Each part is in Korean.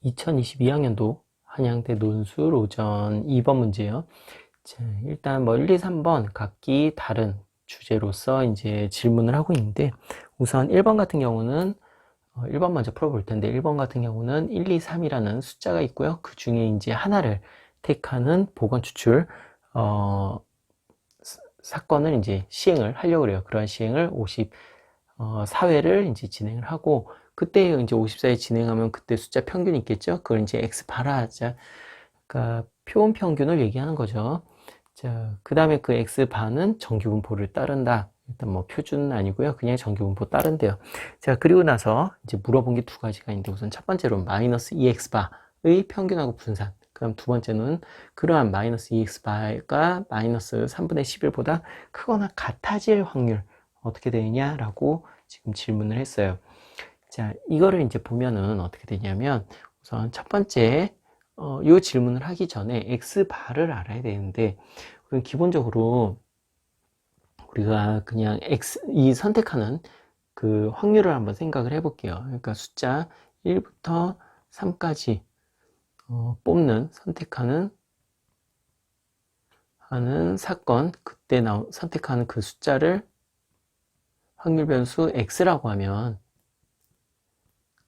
2022학년도 한양대 논술 오전 2번 문제요. 자, 일단 뭐 1, 2, 3번 각기 다른 주제로서 이제 질문을 하고 있는데, 우선 1번 같은 경우는 1번 먼저 풀어볼 텐데, 1번 같은 경우는 1, 2, 3이라는 숫자가 있고요. 그 중에 이제 하나를 택하는 보건 추출 사건을 이제 시행을 하려고 그래요. 그러한 시행을 54회를 이제 진행을 하고, 그때 이제 54회 진행하면 그때 숫자 평균이 있겠죠? 그걸 이제 X바라 하자. 그러니까 표본 평균을 얘기하는 거죠. 자, 그 다음에 그 X바는 정규분포를 따른다. 일단 뭐 표준은 아니고요. 그냥 정규분포 따른대요. 자, 그리고 나서 이제 물어본 게 두 가지가 있는데, 우선 첫 번째로 마이너스 2X바의 평균하고 분산. 그럼 두 번째는 그러한 마이너스 2X바가 마이너스 3분의 11보다 크거나 같아질 확률 어떻게 되느냐라고 지금 질문을 했어요. 자, 이거를 이제 보면은 어떻게 되냐면, 우선 첫 번째 이 질문을 하기 전에 X바를 알아야 되는데, 기본적으로 우리가 그냥 이 선택하는 그 확률을 한번 생각을 해 볼게요. 그러니까 숫자 1부터 3까지 뽑는, 선택하는 사건, 그때 선택하는 그 숫자를 확률 변수 X라고 하면,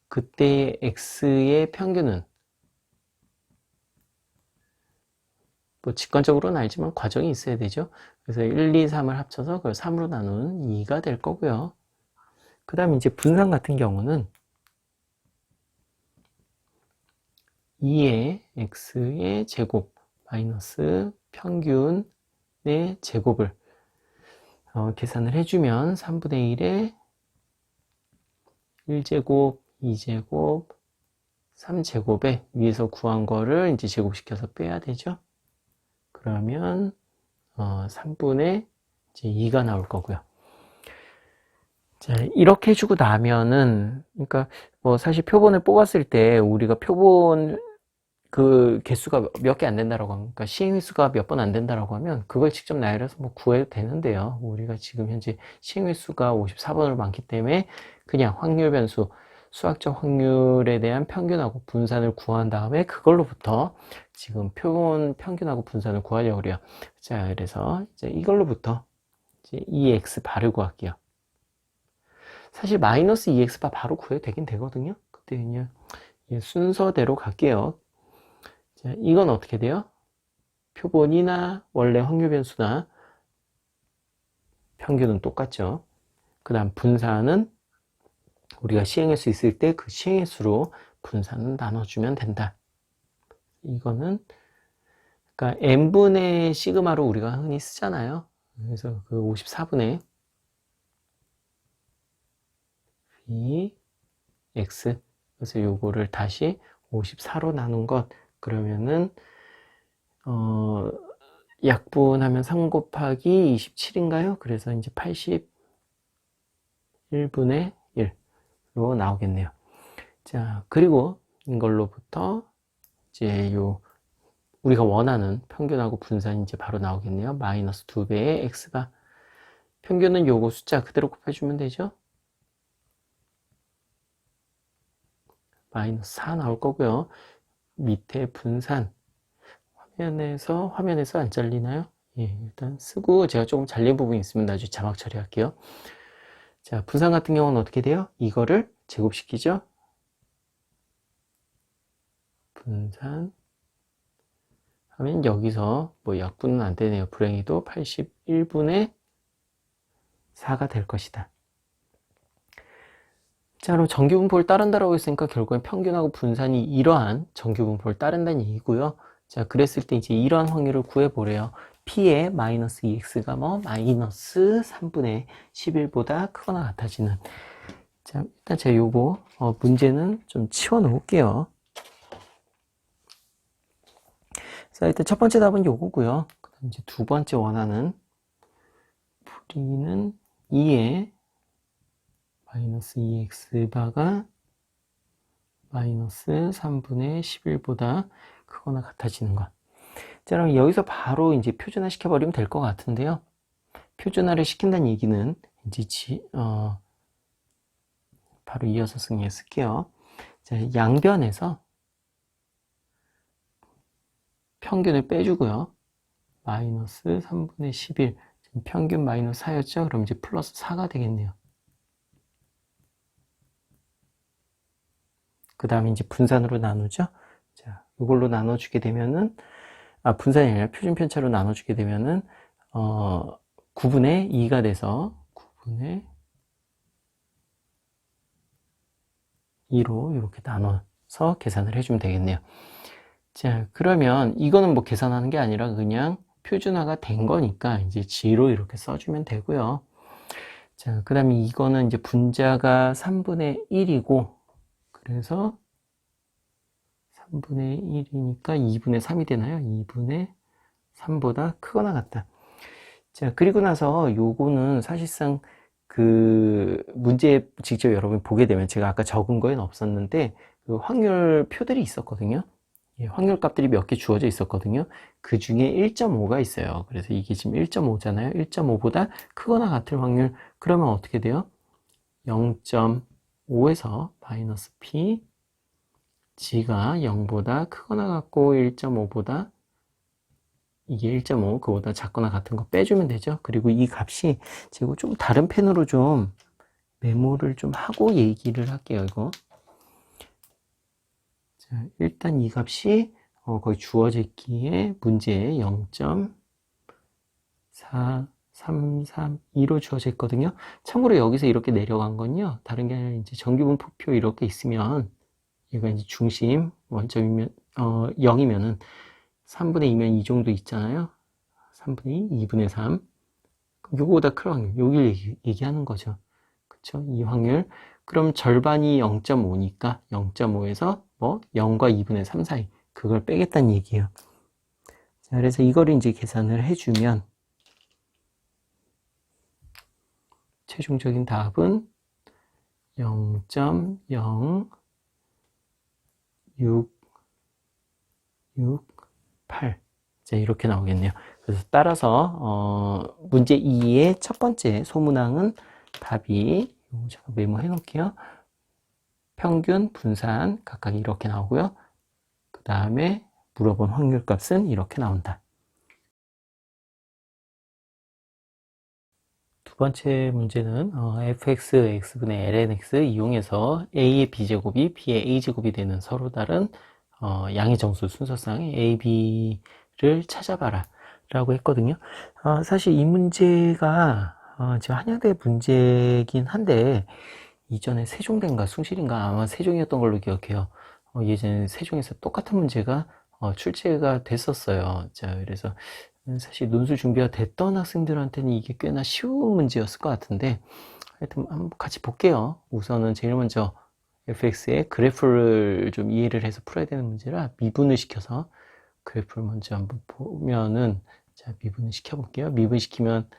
그때의 X의 평균은 뭐 직관적으로는 알지만 과정이 있어야 되죠. 그래서 1, 2, 3을 합쳐서 그걸 3으로 나누는 2가 될 거고요. 그 다음에 이제 분산 같은 경우는 2의 X의 제곱 마이너스 평균의 제곱을 계산을 해주면 3분의 1에 1제곱, 2제곱, 3제곱에 위에서 구한 거를 이제 제곱시켜서 빼야 되죠. 그러면 3분의 이제 2가 나올 거고요. 자, 이렇게 해주고 나면은, 그러니까 뭐 사실 표본을 뽑았을 때 우리가 표본 그 개수가 몇 개 안 된다라고 하면, 그러니까 시행 횟수가 몇 번 안 된다라고 하면 그걸 직접 나열해서 뭐 구해도 되는데요. 우리가 지금 현재 시행 횟수가 54번으로 많기 때문에 그냥 확률 변수, 수학적 확률에 대한 평균하고 분산을 구한 다음에 그걸로부터 지금 표본 평균하고 분산을 구하려고 그래요. 자, 그래서 이제 이걸로부터 이제 2x 바를 구할게요. 사실 마이너스 2x바 바로 구해도 되긴 되거든요. 그때 그냥 순서대로 갈게요. 자, 이건 어떻게 돼요? 표본이나 원래 확률 변수나 평균은 똑같죠. 그 다음 분산은 우리가 시행횟수 있을 때 그 시행횟수로 분산은 나눠주면 된다. 이거는 그러니까 n분의 시그마로 우리가 흔히 쓰잖아요. 그래서 그 54분의 X, 그래서 요거를 다시 54로 나눈 것, 그러면은 약분하면 3 곱하기 27인가요? 그래서 이제 81분의 1로 나오겠네요. 자, 그리고 이걸로부터 이제 우리가 원하는 평균하고 분산이 이제 바로 나오겠네요. 마이너스 2배의 x가, 평균은 요거 숫자 그대로 곱해주면 되죠. 마이너스 4 나올 거고요. 밑에 분산, 화면에서 안 잘리나요? 예, 일단 쓰고 제가 조금 잘린 부분이 있으면 나중에 자막 처리할게요. 자, 분산 같은 경우는 어떻게 돼요? 이거를 제곱시키죠. 분산 하면 여기서 뭐 약분은 안 되네요. 불행히도 81분의 4가 될 것이다. 자, 그럼 정규분포를 따른다라고 했으니까 결국엔 평균하고 분산이 이러한 정규분포를 따른다는 얘기고요. 자, 그랬을 때 이제 이러한 확률을 구해보래요. P의 마이너스 2x가 뭐 마이너스 3분의 11보다 크거나 같아지는. 자, 일단 제가 요거 문제는 좀 치워 놓을게요. 자, 일단 첫 번째 답은 요거고요. 그다음 이제 두 번째 원하는 우리는 2의 마이너스 2x바가 마이너스 3분의 11보다 크거나 같아지는 것. 자, 그럼 여기서 바로 이제 표준화 시켜버리면 될 것 같은데요. 표준화를 시킨다는 얘기는 이제 바로 이어서 쓸게요. 자, 양변에서 평균을 빼주고요. 마이너스 3분의 11. 지금 평균 마이너스 4였죠? 그럼 이제 플러스 4가 되겠네요. 그 다음에 이제 분산으로 나누죠? 자, 이걸로 나눠주게 되면은, 분산이 아니라 표준편차로 나눠주게 되면은, 9분의 2가 돼서, 9분의 2로 이렇게 나눠서 계산을 해주면 되겠네요. 자, 그러면 이거는 뭐 계산하는 게 아니라 그냥 표준화가 된 거니까 이제 G로 이렇게 써주면 되고요. 자, 그 다음에 이거는 이제 분자가 3분의 1이고, 그래서 3분의 1이니까 2분의 3이 되나요? 2분의 3보다 크거나 같다. 자, 그리고 나서 요거는 사실상 그 문제 직접 여러분 보게 되면 제가 아까 적은 거에는 없었는데 그 확률 표들이 있었거든요. 확률 값들이 몇 개 주어져 있었거든요. 그 중에 1.5가 있어요. 그래서 이게 지금 1.5잖아요. 1.5보다 크거나 같을 확률. 그러면 어떻게 돼요? 0.5에서 마이너스 P G가 0보다 크거나 같고 1.5보다 이게 1.5 그보다 작거나 같은 거 빼주면 되죠. 그리고 이 값이 제가 좀 다른 펜으로 좀 메모를 좀 하고 얘기를 할게요. 이거 자, 일단 이 값이 거의 주어져 있기에 문제에 0.4332로 주어져 있거든요. 참고로 여기서 이렇게 내려간 건요. 다른 게 아니라 이제 정규분포표 이렇게 있으면 얘가 이제 중심 원점이면 0이면은 3분의 2면 이 정도 있잖아요. 3분의 2, 2분의 3. 그럼 요거보다 큰 확률, 여기를 얘기하는 거죠. 그쵸? 이 확률. 그럼 절반이 0.5니까 0.5에서 뭐 0과 2분의 3 사이. 그걸 빼겠다는 얘기예요. 자, 그래서 이거를 이제 계산을 해주면 최종적인 답은 0.0668. 자, 이렇게 나오겠네요. 그래서 따라서 문제 2의 첫 번째 소문항은 답이 제가 메모해 놓을게요. 평균, 분산 각각 이렇게 나오고요. 그 다음에 물어본 확률값은 이렇게 나온다. 두 번째 문제는 fx, x분의 lnx 이용해서 a의 b제곱이 b의 a제곱이 되는 서로 다른 양의 정수 순서상 a, b를 찾아봐라 라고 했거든요. 사실 이 문제가 지금 한양대 문제긴 한데 이전에 세종대인가 숭실인가 아마 세종이었던 걸로 기억해요. 예전에 세종에서 똑같은 문제가 출제가 됐었어요. 자, 그래서 사실 논술 준비가 됐던 학생들한테는 이게 꽤나 쉬운 문제였을 것 같은데 하여튼 한번 같이 볼게요. 우선은 제일 먼저 fx의 그래프를 좀 이해를 해서 풀어야 되는 문제라 미분을 시켜서 그래프를 먼저 한번 보면은 자, 미분을 시켜볼게요. 미분시키면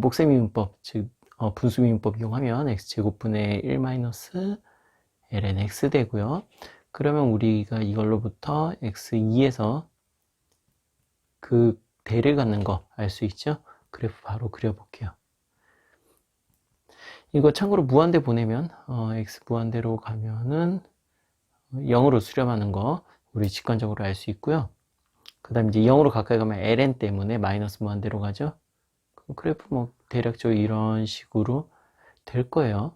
목세미분법 즉 분수미분법 이용하면 x제곱분의 1 마이너스 ln x 되고요. 그러면 우리가 이걸로부터 x2에서 그 대를 갖는 거 알 수 있죠? 그래프 바로 그려볼게요. 이거 참고로 무한대 보내면 x 무한대로 가면은 0으로 수렴하는 거 우리 직관적으로 알 수 있고요. 그 다음에 이제 0으로 가까이 가면 ln 때문에 마이너스 무한대로 가죠. 그래프 뭐 대략적으로 이런 식으로 될 거예요.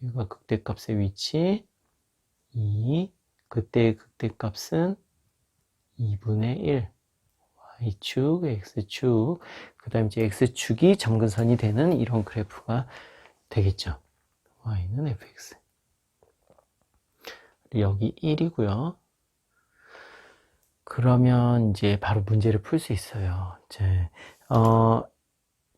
얘가 극대값의 위치 2, 그때의 극대값은 2분의 1 Y축, X축, 그 다음에 이제 X축이 점근선이 되는 이런 그래프가 되겠죠. Y는 fx. 여기 1이고요. 그러면 이제 바로 문제를 풀 수 있어요. 이제,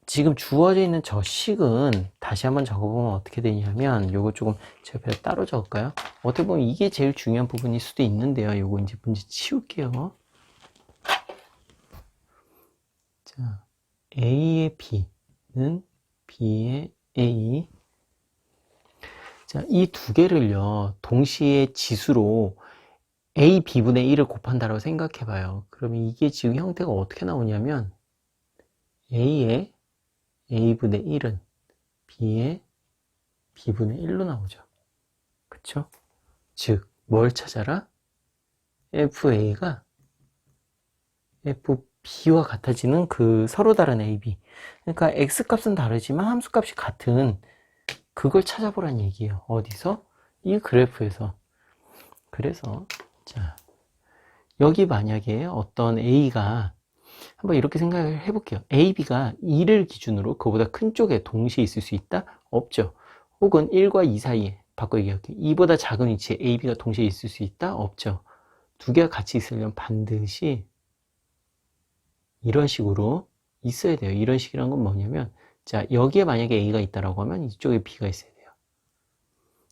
지금 주어져 있는 저 식은 다시 한번 적어보면 어떻게 되냐면 요거 조금 제가 따로 적을까요? 어떻게 보면 이게 제일 중요한 부분일 수도 있는데요. 요거 이제 문제 치울게요. 자, A의 B는 B의 A. 자, 이 두 개를요, 동시에 지수로 A, B분의 1을 곱한다고 생각해 봐요. 그러면 이게 지금 형태가 어떻게 나오냐면, A의 A분의 1은 B의 B분의 1로 나오죠. 그쵸? 즉, 뭘 찾아라? FA가 FB와 같아지는 그 서로 다른 AB. 그러니까 X값은 다르지만 함수값이 같은 그걸 찾아보란 얘기예요. 어디서? 이 그래프에서. 그래서 자, 여기 만약에 어떤 A가 한번 이렇게 생각을 해볼게요. A, B가 2를 기준으로 그보다 큰 쪽에 동시에 있을 수 있다? 없죠. 혹은 1과 2 사이에 바꿔 얘기할게요. 2보다 작은 위치에 A, B가 동시에 있을 수 있다? 없죠. 두 개가 같이 있으려면 반드시 이런 식으로 있어야 돼요. 이런 식이란 건 뭐냐면 자, 여기에 만약에 A가 있다라고 하면 이쪽에 B가 있어야 돼요.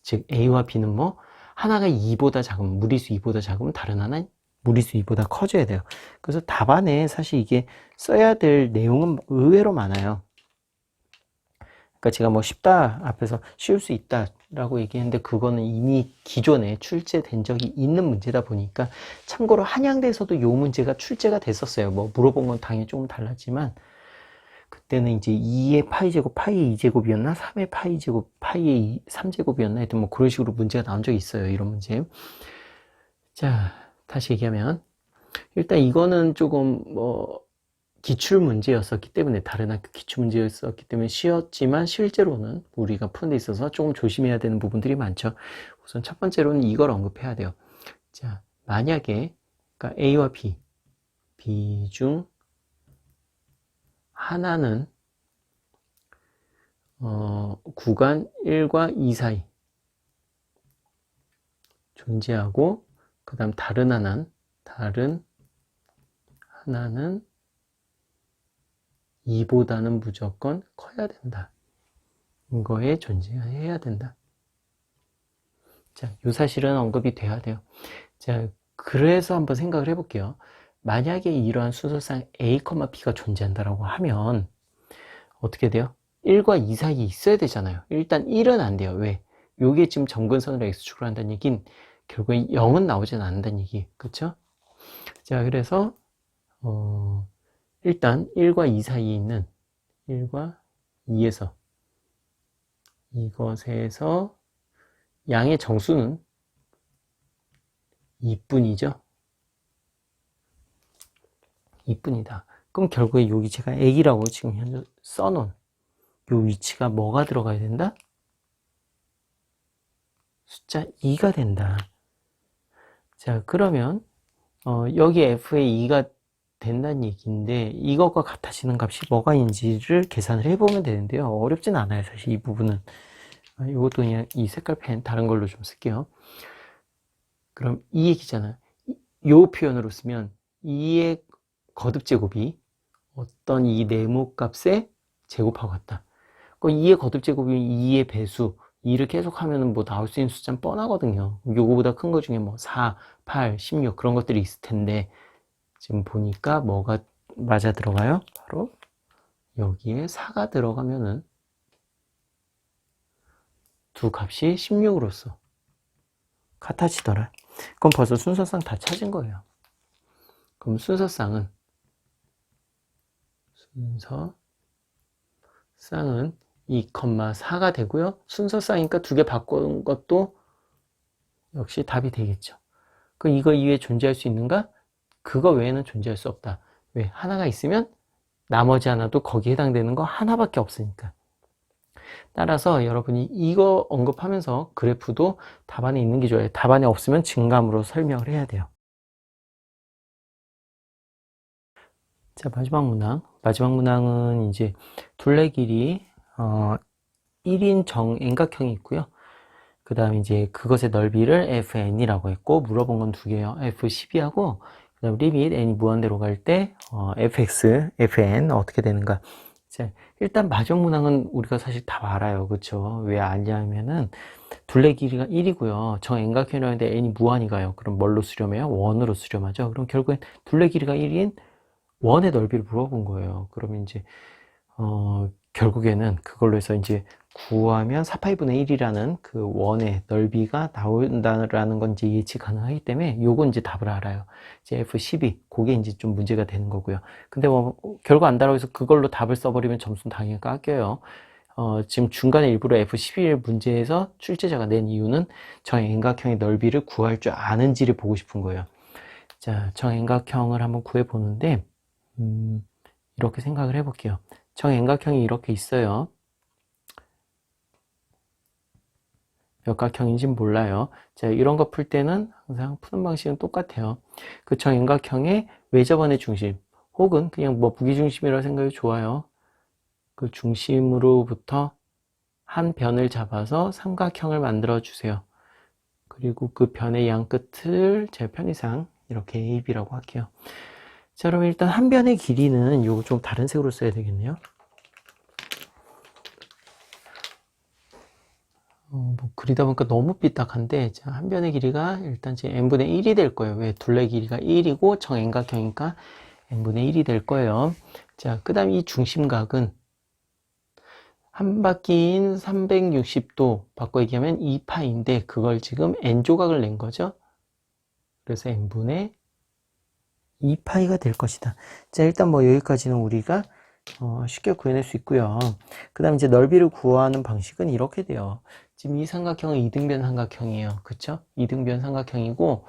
즉 A와 B는 뭐 하나가 2보다 작으면 무리수 2보다 작으면 다른 하나는 무리수 2보다 커져야 돼요. 그래서 답안에 사실 이게 써야 될 내용은 의외로 많아요. 그러니까 제가 뭐 쉽다 앞에서 쉬울 수 있다 라고 얘기했는데 그거는 이미 기존에 출제된 적이 있는 문제다 보니까 참고로 한양대에서도 이 문제가 출제가 됐었어요. 뭐 물어본 건 당연히 조금 달랐지만 그때는 이제 2의 파이 제곱 파이의 2제곱이었나 3의 파이 제곱 파이의 3제곱이었나 하여튼 뭐 그런 식으로 문제가 나온 적이 있어요. 이런 문제. 자, 다시 얘기하면 일단 이거는 조금 뭐 기출 문제였었기 때문에 다른 학교 기출 문제였었기 때문에 쉬웠지만 실제로는 우리가 푸는 데 있어서 조금 조심해야 되는 부분들이 많죠. 우선 첫 번째로는 이걸 언급해야 돼요. 자, 만약에 그러니까 A와 B 중 하나는 구간 1과 2 사이 존재하고 그 다음 다른 하나는 2보다는 무조건 커야 된다. 이거에 존재해야 된다. 자, 이 사실은 언급이 돼야 돼요. 자, 그래서 한번 생각을 해볼게요. 만약에 이러한 순서상 A, B가 존재한다라고 하면 어떻게 돼요? 1과 2 사이에 있어야 되잖아요. 일단 1은 안 돼요. 왜? 요게 지금 점근선으로 X축으로 한다는 얘긴 결국에 0은 나오진 않는다는 얘기. 그쵸? 자, 그래서 일단 1과 2 사이에 있는 1과 2에서 이것에서 양의 정수는 2뿐이죠. 2뿐이다. 그럼 결국에 여기 제가 A라고 지금 현재 써놓은 요 위치가 뭐가 들어가야 된다? 숫자 2가 된다. 자, 그러면 여기 F에 2가 된다는 얘기인데 이것과 같아지는 값이 뭐가 있는지를 계산을 해보면 되는데요. 어렵진 않아요. 사실 이 부분은. 이것도 그냥 이 색깔 펜 다른 걸로 좀 쓸게요. 그럼 이 얘기잖아요. 이 표현으로 쓰면 2의 거듭제곱이 어떤 이 네모값의 제곱하고 같다. 그럼 2의 거듭제곱이 2의 배수 2를 계속 하면 뭐 나올 수 있는 숫자는 뻔하거든요. 요거보다 큰 거 중에 뭐 4, 8, 16 그런 것들이 있을 텐데 지금 보니까 뭐가 맞아 들어가요? 바로 여기에 4가 들어가면은 두 값이 16으로서 같아지더라. 그럼 벌써 순서상 다 찾은 거예요. 그럼 순서상은 2,4가 되고요. 순서상이니까 두 개 바꾼 것도 역시 답이 되겠죠. 그럼 이거 이외에 존재할 수 있는가? 그거 외에는 존재할 수 없다. 왜? 하나가 있으면 나머지 하나도 거기에 해당되는 거 하나밖에 없으니까. 따라서 여러분이 이거 언급하면서 그래프도 답안에 있는 게 좋아요. 답안에 없으면 증감으로 설명을 해야 돼요. 자, 마지막 문항. 마지막 문항은 이제 둘레 길이 1인 정円각형이 있고요. 그 다음에 이제 그것의 넓이를 fn이라고 했고 물어본 건 두 개예요. f12하고 그 다음 리밋 n이 무한대로 갈 때 fx, fn 어떻게 되는가. 자, 일단 마지막 문항은 우리가 사실 다 알아요. 그쵸? 왜 알냐면은 둘레 길이가 1이고요. 정円각형이라는데 n이 무한히 가요. 그럼 뭘로 수렴해요? 원으로 수렴하죠. 그럼 결국엔 둘레 길이가 1인 원의 넓이를 물어본 거예요. 그러면 이제 결국에는 그걸로 해서 이제 구하면 4파이분의 1이라는 그 원의 넓이가 나온다라는 건 이제 예측 가능하기 때문에 요건 이제 답을 알아요. 이제 F12, 그게 이제 좀 문제가 되는 거고요. 근데 뭐 결과 안다라고 해서 그걸로 답을 써버리면 점수는 당연히 깎여요. 지금 중간에 일부러 F11 문제에서 출제자가 낸 이유는 정의 N각형의 넓이를 구할 줄 아는지를 보고 싶은 거예요. 자, 정円각형을 한번 구해 보는데, 이렇게 생각을 해 볼게요. 정円각형이 이렇게 있어요. 몇 각형인지는 몰라요. 자, 이런 거 풀 때는 항상 푸는 방식은 똑같아요. 그 정円각형의 외접원의 중심, 혹은 그냥 뭐 무기중심이라고 생각이 좋아요. 그 중심으로부터 한 변을 잡아서 삼각형을 만들어 주세요. 그리고 그 변의 양 끝을 제 편의상 이렇게 AB라고 할게요. 자, 그럼 일단 한 변의 길이는 요거 좀 다른 색으로 써야 되겠네요. 뭐 그리다 보니까 너무 삐딱한데, 자, 한 변의 길이가 일단 제 n분의 1이 될 거예요. 왜? 둘레 길이가 1이고 정円각형이니까 n분의 1이 될 거예요. 자, 그 다음 이 중심각은 한 바퀴인 360도 바꿔 얘기하면 2파인데 그걸 지금 n조각을 낸 거죠. 그래서 n분의 2파이가 될 것이다. 자, 일단 뭐 여기까지는 우리가 쉽게 구해낼 수 있고요. 그 다음 이제 넓이를 구하는 방식은 이렇게 돼요. 지금 이 삼각형은 이등변 삼각형이에요. 그쵸? 이등변 삼각형이고,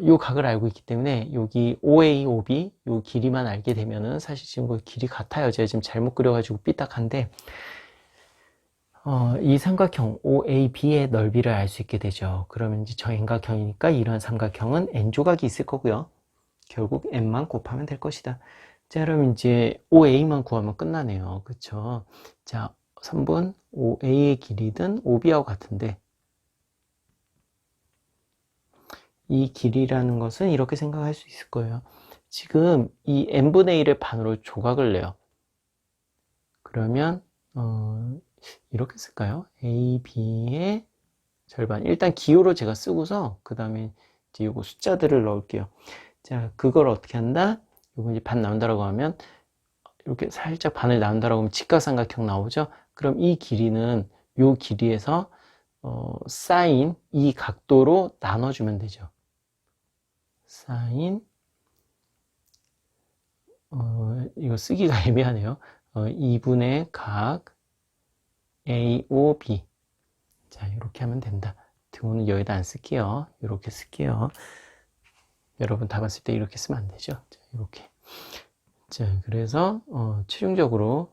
요 각을 알고 있기 때문에 여기 OA, OB 요 길이만 알게 되면은 사실 지금 그 길이 같아요. 제가 지금 잘못 그려가지고 삐딱한데, 이 삼각형 OAB의 넓이를 알 수 있게 되죠. 그러면 이제 정円각형이니까 이런 삼각형은 n조각이 있을 거고요. 결국 n만 곱하면 될 것이다. 자, 그럼 이제 OA만 구하면 끝나네요. 그쵸? 자, 3번 OA의 길이든 OB하고 같은데, 이 길이라는 것은 이렇게 생각할 수 있을 거예요. 지금 이 n분의 1의 반으로 조각을 내요. 그러면 이렇게 쓸까요? AB의 절반. 일단 기호로 제가 쓰고서 그 다음에 이제 요거 숫자들을 넣을게요. 자, 그걸 어떻게 한다? 요거 이제 반 나온다라고 하면 이렇게 살짝 반을 나온다라고 하면 직각삼각형 나오죠? 그럼 이 길이는 요 길이에서 사인 이 각도로 나눠주면 되죠. 사인 이거 쓰기가 애매하네요. 2분의 각 AOB. 자, 이렇게 하면 된다. 등호는 여기다 안 쓸게요. 이렇게 쓸게요. 여러분 다 봤을 때 이렇게 쓰면 안 되죠. 자, 이렇게. 자, 그래서 최종적으로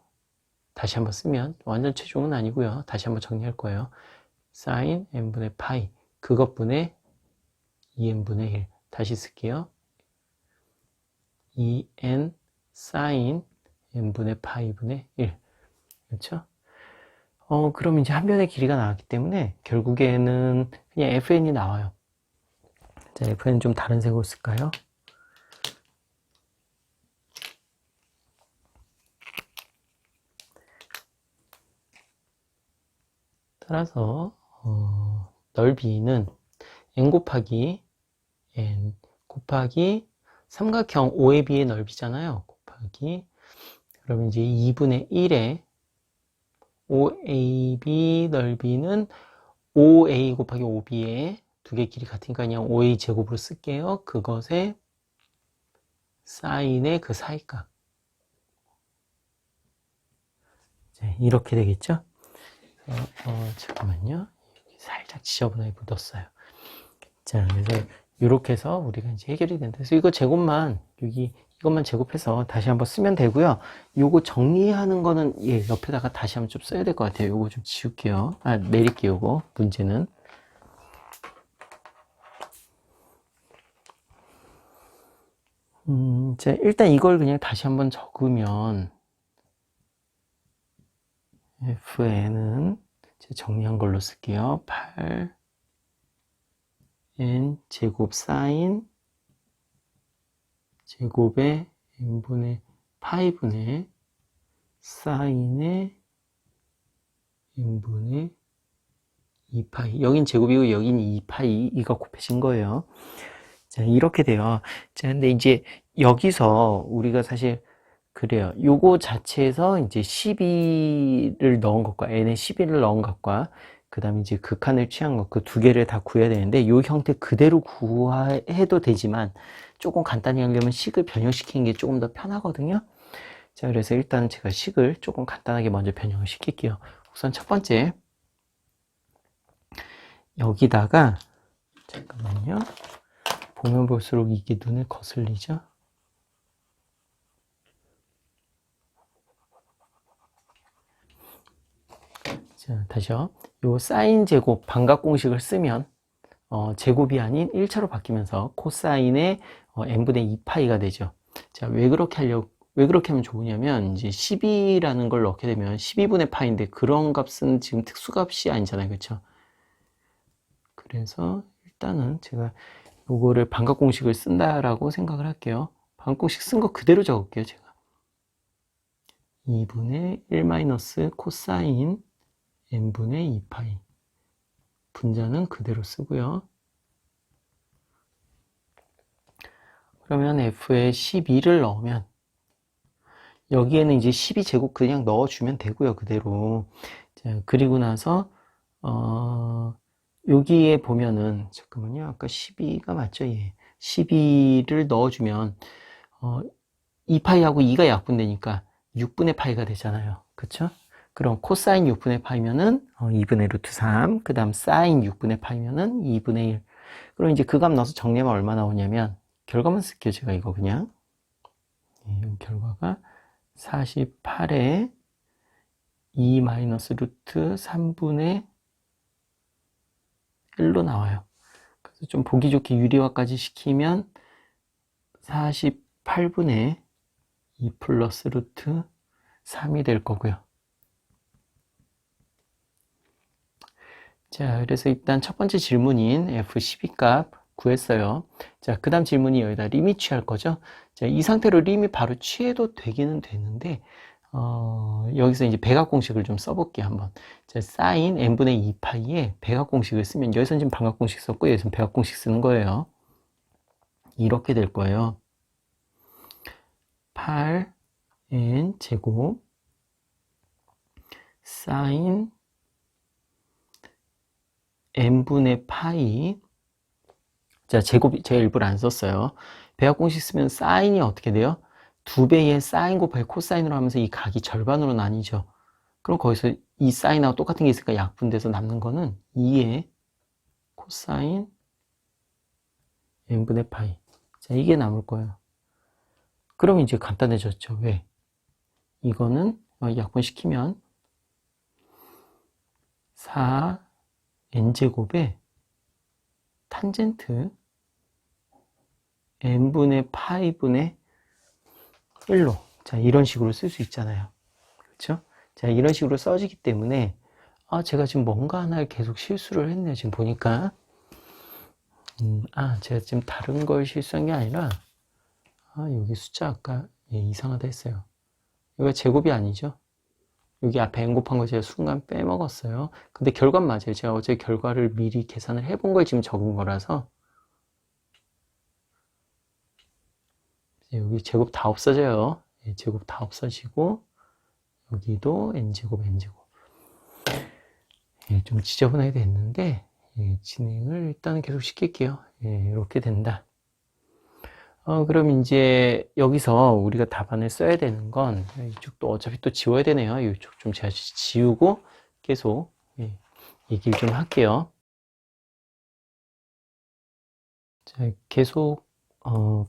다시 한번 쓰면 완전 최종은 아니고요. 다시 한번 정리할 거예요. sin n분의 파이 그것분의 2n분의 1 다시 쓸게요. 2n sin n분의 파이분의 1 그렇죠? 그럼 이제 한 변의 길이가 나왔기 때문에 결국에는 그냥 fn이 나와요. 자, fn 좀 다른 색으로 쓸까요? 따라서 넓이는 n 곱하기 n 곱하기 삼각형 OAB의 넓이잖아요. 곱하기 그러면 이제 2분의 1의 OAB 넓이는 OA 곱하기 OB의 두 개 길이 같으니까 그냥 OA 제곱으로 쓸게요. 그것의 사인의 그 사이값. 이렇게 되겠죠? 잠깐만요. 살짝 지저분하게 묻었어요. 자, 그래서 이렇게 해서 우리가 이제 해결이 된다. 그래서 이거 제곱만 이것만 제곱해서 다시 한번 쓰면 되고요. 요거 정리하는 거는 옆에다가 다시 한번 좀 써야 될 것 같아요. 요거 좀 지울게요. 내릴게요. 요거 문제는. 자, 일단 이걸 그냥 다시 한번 적으면 fn은 정리한 걸로 쓸게요. 8 n 제곱 사인 제곱의 n분의 파이분의 사인의 n분의 2파이 여긴 제곱이고 여긴 2파이 이거 곱해진 거예요. 자, 이렇게 돼요. 자, 근데 이제 여기서 우리가 사실 그래요. 요거 자체에서 이제 12를 넣은 것과 n에 12를 넣은 것과 그 다음에 이제 극한을 취한 것 그 두 개를 다 구해야 되는데 요 형태 그대로 구해도 되지만 조금 간단히 하려면 식을 변형시키는 게 조금 더 편하거든요. 자, 그래서 일단 제가 식을 조금 간단하게 먼저 변형을 시킬게요. 우선 첫 번째 여기다가 잠깐만요. 보면 볼수록 이게 눈에 거슬리죠? 자, 다시요. 요 사인 제곱 반각 공식을 쓰면 제곱이 아닌 1차로 바뀌면서 코사인의 n분의 2파이가 되죠. 자, 왜 그렇게 하면 좋으냐면, 이제 12라는 걸 넣게 되면 12분의 파인데, 그런 값은 지금 특수값이 아니잖아요. 그쵸? 그래서 일단은 제가 요거를 반각 공식을 쓴다라고 생각을 할게요. 반각 공식 쓴 거 그대로 적을게요. 제가 2분의 1 마이너스 코사인 n분의 2파이. 분자는 그대로 쓰고요. 그러면 f에 12를 넣으면, 여기에는 이제 12제곱 그냥 넣어주면 되고요. 그대로. 자, 그리고 나서 여기에 보면은, 잠깐만요. 아까 12가 맞죠? 예. 12를 넣어주면 2파이하고 2가 약분되니까 6분의 파이가 되잖아요. 그쵸? 그럼 코사인 6분의 파이면은 2분의 루트 3, 그 다음 사인 6분의 파이면은 2분의 1. 그럼 이제 그 값 넣어서 정리하면 얼마 나오냐면, 결과만 쓸게요. 제가 이거 그냥. 이 결과가 48에 2 마이너스 루트 3분의 1로 나와요. 그래서 좀 보기 좋게 유리화까지 시키면 48분의 2 플러스 루트 3이 될 거고요. 자, 그래서 일단 첫 번째 질문인 F12 값 구했어요. 자, 그 다음 질문이 여기다 리밋 취할 거죠. 자, 이 상태로 리밋 바로 취해도 되기는 되는데, 여기서 이제 배각 공식을 좀 써볼게요, 한번. 자, 사인 n분의 2파이에 배각 공식을 쓰면, 여기서는 지금 반각 공식 썼고, 여기서는 배각 공식 쓰는 거예요. 이렇게 될 거예요. 8n 제곱 사인 n분의 파이. 자, 제곱이 제가 일부러 안 썼어요. 배각 공식 쓰면 사인이 어떻게 돼요? 2배의 사인 곱하기 코사인으로 하면서 이 각이 절반으로 나뉘죠. 그럼 거기서 이 사인하고 똑같은 게 있으니까 약분돼서 남는 거는 2의 코사인 n분의 파이. 자, 이게 남을 거예요. 그럼 이제 간단해졌죠. 왜? 이거는 약분시키면 4n제곱에 탄젠트 n분의 파이분의 1로, 자, 이런 식으로 쓸 수 있잖아요. 그렇죠? 자, 이런 식으로 써지기 때문에 제가 지금 뭔가 하나를 계속 실수를 했네요. 지금 보니까 제가 지금 다른 걸 실수한 게 아니라 여기 숫자 아까 이상하다 했어요. 이거 제곱이 아니죠? 여기 앞에 n 곱한 거 제가 순간 빼먹었어요. 근데 결과는 맞아요. 제가 어제 결과를 미리 계산을 해본 걸 지금 적은 거라서. 여기 제곱 다 없어져요. 제곱 다 없어지고, 여기도 n제곱, n제곱. 좀 지저분하게 됐는데, 진행을 일단은 계속 시킬게요. 이렇게 된다. 그럼 이제 여기서 우리가 답안을 써야 되는 건, 이쪽도 어차피 또 지워야 되네요. 이쪽 좀 제가 지우고 계속 얘기를 좀 할게요. 자, 계속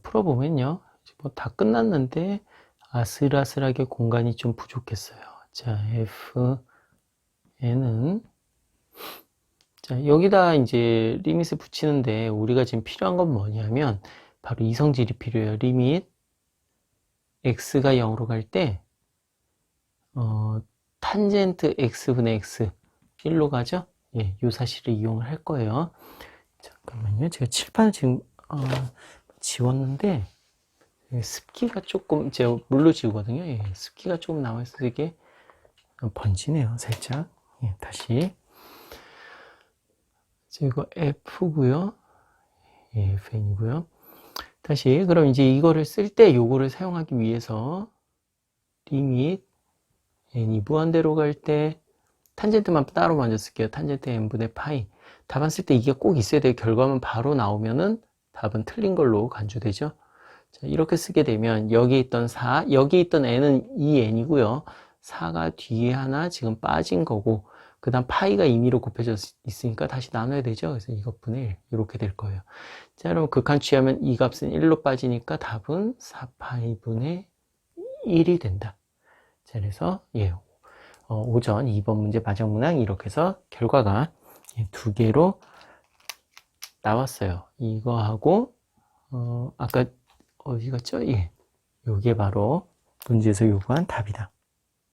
풀어보면요. 뭐 다 끝났는데 아슬아슬하게 공간이 좀 부족했어요. 자, Fn은 자, 여기다 이제 리밋을 붙이는데 우리가 지금 필요한 건 뭐냐면 바로 이 성질이 필요해요. 리밋 x가 0으로 갈 때 탄젠트 x분의 x 1로 가죠? 이 사실을 이용을 할 거예요. 잠깐만요. 제가 칠판을 지금 지웠는데 습기가 조금, 제가 물로 지우거든요. 습기가 조금 남아있어서 이게 번지네요. 살짝. 다시. 이거 F고요. Fn이고요. 다시. 그럼 이제 이거를 쓸 때 요거를 사용하기 위해서 리밋 n이 무한대로 갈 때 탄젠트만 따로 먼저 쓸게요. 탄젠트 n분의 파이. 답안 쓸 때 이게 꼭 있어야 돼요. 결과만 바로 나오면은 답은 틀린 걸로 간주되죠. 자, 이렇게 쓰게 되면 여기 있던 4, 여기 있던 n은 이 n이고요. 4가 뒤에 하나 지금 빠진 거고, 그 다음 파이가 임의로 곱해져 있으니까 다시 나눠야 되죠. 그래서 이것분의 1 이렇게 될 거예요. 자, 그럼 극한 취하면 이 값은 1로 빠지니까 답은 4파이분의 1이 된다. 자, 그래서 예, 오전 2번 문제 마지막 문항 이렇게 해서 결과가 두 개로 나왔어요. 이거하고 아까 어디 갔죠? 예, 요게 바로 문제에서 요구한 답이다.